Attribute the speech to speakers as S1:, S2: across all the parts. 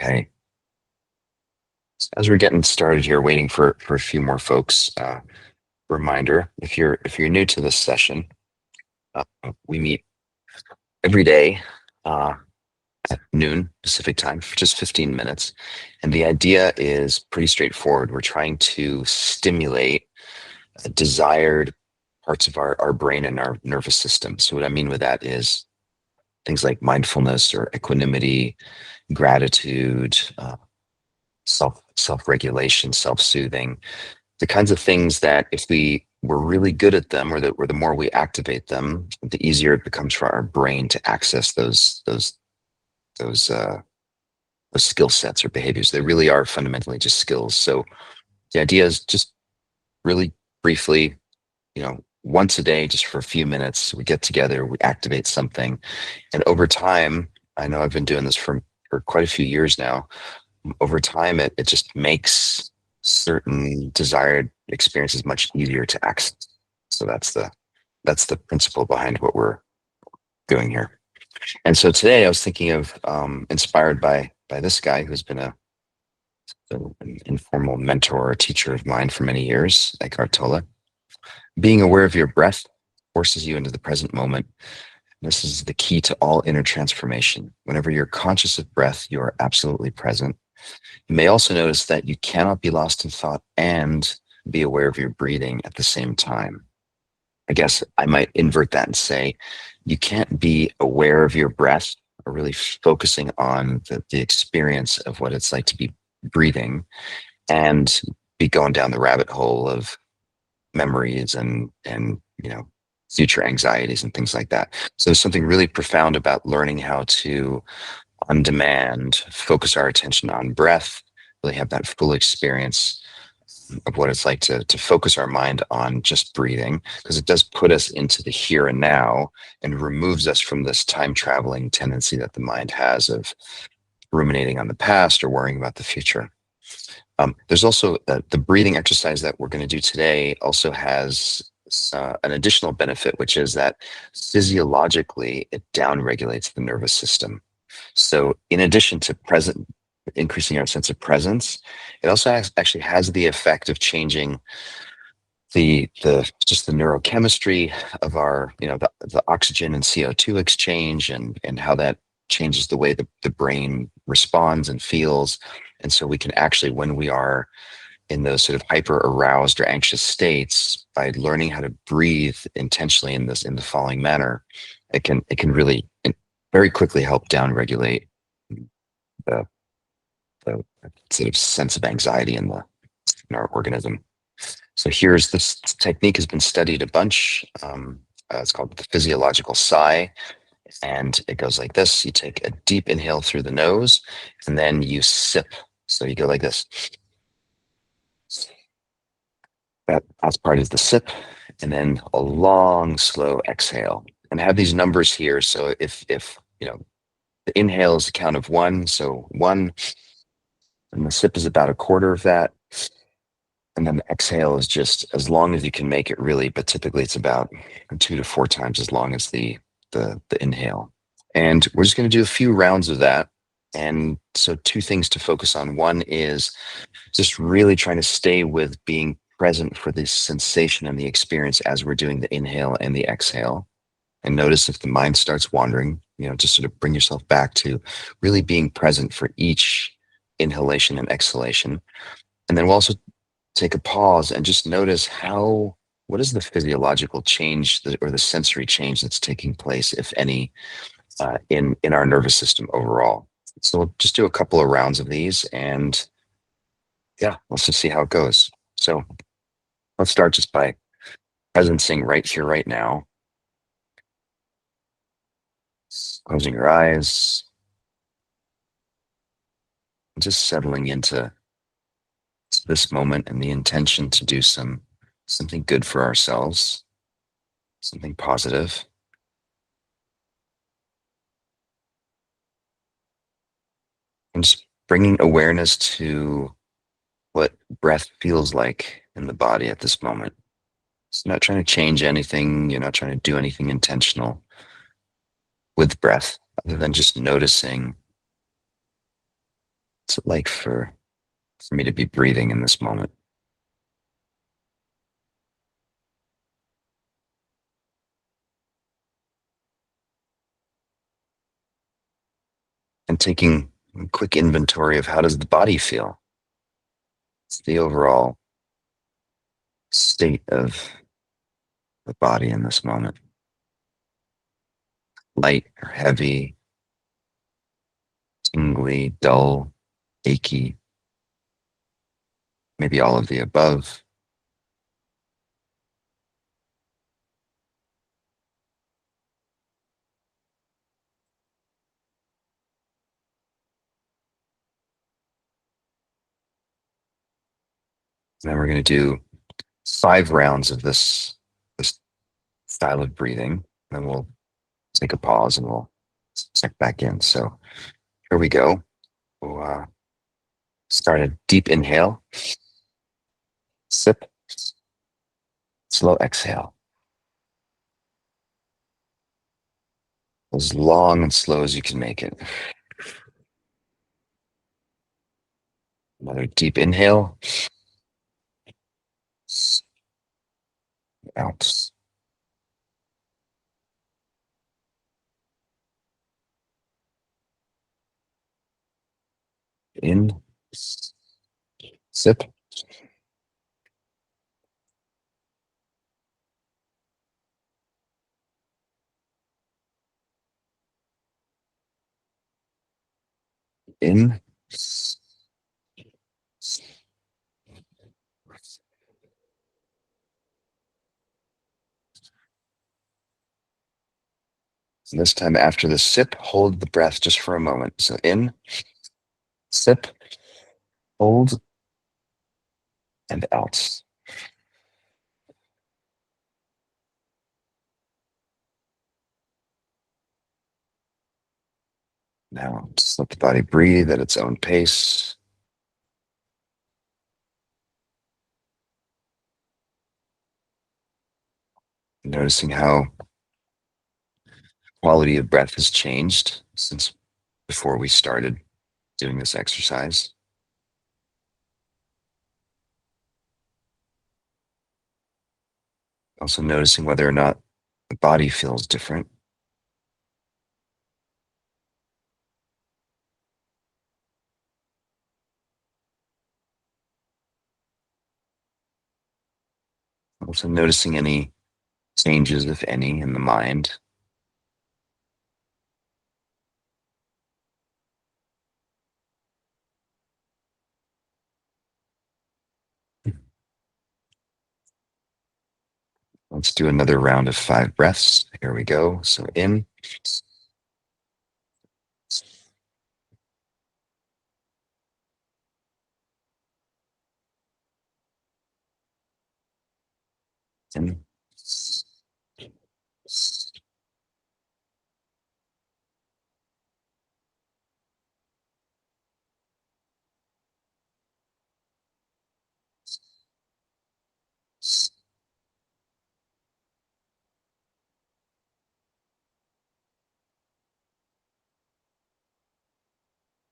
S1: Okay. As we're getting started here, waiting for a few more folks. Reminder: if you're new to this session, uh, we meet every day uh, at noon Pacific time for just 15 minutes, and the idea is pretty straightforward. We're trying to stimulate desired parts of our brain and our nervous system. So what I mean with that is things like mindfulness or equanimity, gratitude, self-regulation, self-soothing, the kinds of things that if we were really good at them, or the more we activate them, the easier it becomes for our brain to access those those skill sets or behaviors. They really are fundamentally just skills. So the idea is just really briefly, once a day, just for a few minutes, we get together, we activate something, and over time, I know I've been doing this for quite a few years now. Over time, it just makes certain desired experiences much easier to access. So that's the principle behind what we're doing here. And so today I was thinking of, inspired by this guy who's been an informal mentor or teacher of mine for many years, Eckhart Tolle. Being aware of your breath forces you into the present moment. This is the key to all inner transformation. Whenever you're conscious of breath, you are absolutely present. You may also notice that you cannot be lost in thought and be aware of your breathing at the same time. I guess I might invert that and say you can't be aware of your breath or really focusing on the experience of what it's like to be breathing and be going down the rabbit hole of memories and future anxieties and things like that. So there's something really profound about learning how to, on demand, focus our attention on breath, really have that full experience of what it's like to focus our mind on just breathing, because it does put us into the here and now and removes us from this time traveling tendency that the mind has of ruminating on the past or worrying about the future. There's also the breathing exercise that we're going to do today also has an additional benefit, which is that physiologically it downregulates the nervous system. So in addition to increasing our sense of presence, it also actually has the effect of changing just the neurochemistry of our, the oxygen and CO2 exchange, and how that changes the way the brain responds and feels. And so we can actually, when we are in those sort of hyper aroused or anxious states, by learning how to breathe intentionally in the following manner, it can really very quickly help downregulate the the sort of sense of anxiety in our organism. So here's this technique has been studied a bunch. It's called the physiological sigh, and it goes like this: you take a deep inhale through the nose, and then you sip. So you go like this. That last part is the sip, and then a long, slow exhale. And I have these numbers here. So if the inhale is a count of one, so one, and the sip is about a quarter of that. And then the exhale is just as long as you can make it, really, but typically it's about 2 to 4 times as long as the inhale. And we're just going to do a few rounds of that. And so two things to focus on. One is just really trying to stay with being present for the sensation and the experience as we're doing the inhale and the exhale. And notice if the mind starts wandering, just sort of bring yourself back to really being present for each inhalation and exhalation. And then we'll also take a pause and just notice what is the physiological change or the sensory change that's taking place, if any, in our nervous system overall. So we'll just do a couple of rounds of these, and yeah, let's just see how it goes. So let's start just by presencing right here, right now. Closing your eyes, just settling into this moment and the intention to do something good for ourselves, something positive. And just bringing awareness to what breath feels like in the body at this moment. It's not trying to change anything. You're not trying to do anything intentional with breath, other than just noticing What's it like for me to be breathing in this moment and taking a quick inventory of how does the body feel? It's the overall state of the body in this moment. Light or heavy, tingly, dull, achy, maybe all of the above. And then we're going to do 5 rounds of this style of breathing. Then we'll take a pause and we'll check back in. So here we go. We'll start a deep inhale, sip, slow exhale. As long and slow as you can make it. Another deep inhale, out, in, sip, in, and this time after the sip, hold the breath just for a moment. So in, sip, hold, and out. Now just let the body breathe at its own pace. Noticing how quality of breath has changed since before we started doing this exercise. Also noticing whether or not the body feels different. Also noticing any changes, if any, in the mind. Let's do another round of 5 breaths. Here we go. So in, in,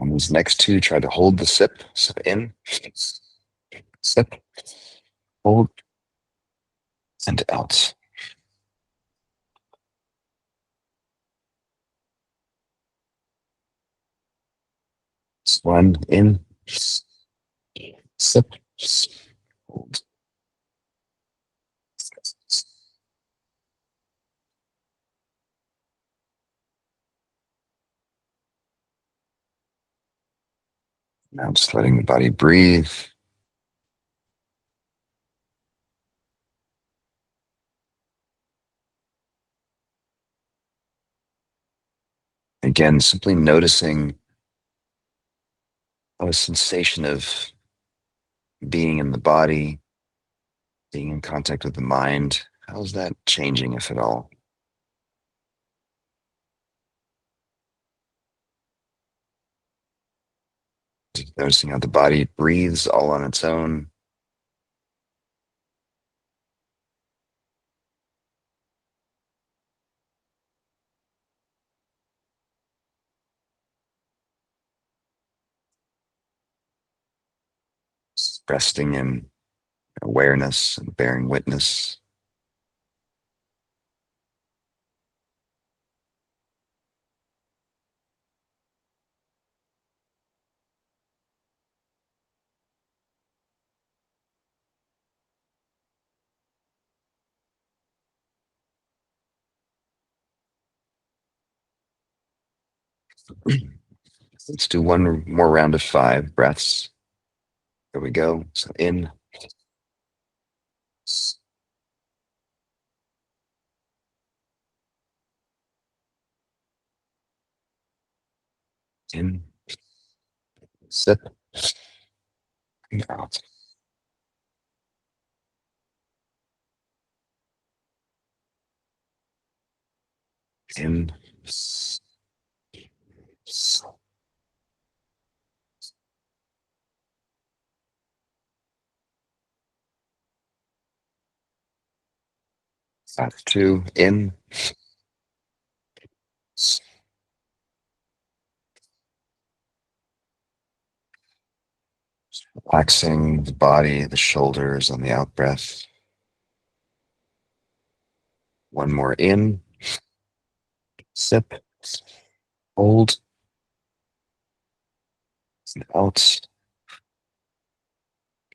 S1: on these next two, try to hold the sip. So in, sip, hold, and out. So one in, sip, hold. Now just letting the body breathe. Again, simply noticing a sensation of being in the body, being in contact with the mind. How's that changing, if at all? Noticing how the body breathes all on its own. resting in awareness and bearing witness. Let's do one more round of 5 breaths. There we go. So in, in, sip, and out. In, 2, in, relaxing the body, the shoulders on the out breath. One more in, sip, hold, and out.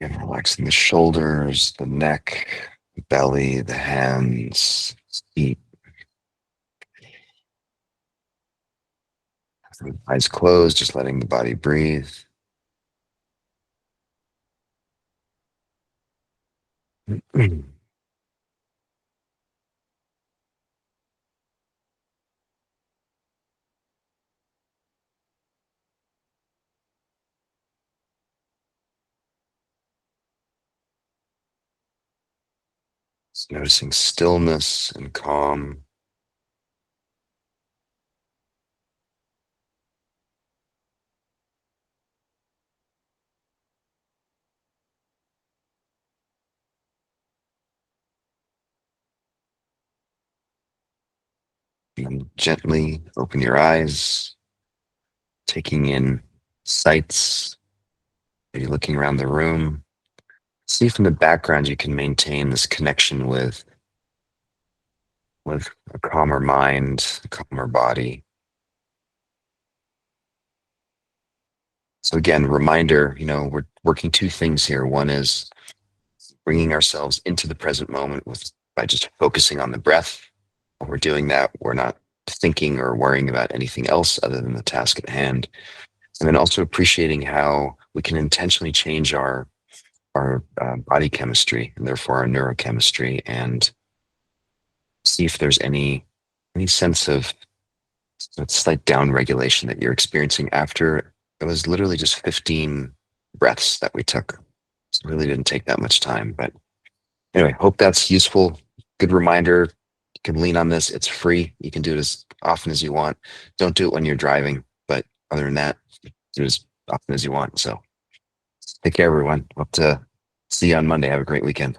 S1: Again, relaxing the shoulders, the neck, the belly, the hands, feet. Eyes closed, just letting the body breathe. Just noticing stillness and calm. And gently open your eyes, taking in sights. Maybe looking around the room. See if in the background you can maintain this connection with a calmer mind, a calmer body. So again, reminder, we're working 2 things here. One is bringing ourselves into the present moment by just focusing on the breath. When we're doing that, we're not thinking or worrying about anything else other than the task at hand. And then also appreciating how we can intentionally change our body chemistry and therefore our neurochemistry, and see if there's any sense of slight down regulation that you're experiencing after it was literally just 15 breaths that we took. It really didn't take that much time. But anyway, hope that's useful. Good reminder. You can lean on this. It's free. You can do it as often as you want. Don't do it when you're driving. But other than that, do it as often as you want. So take care, everyone. Hope to see you on Monday. Have a great weekend.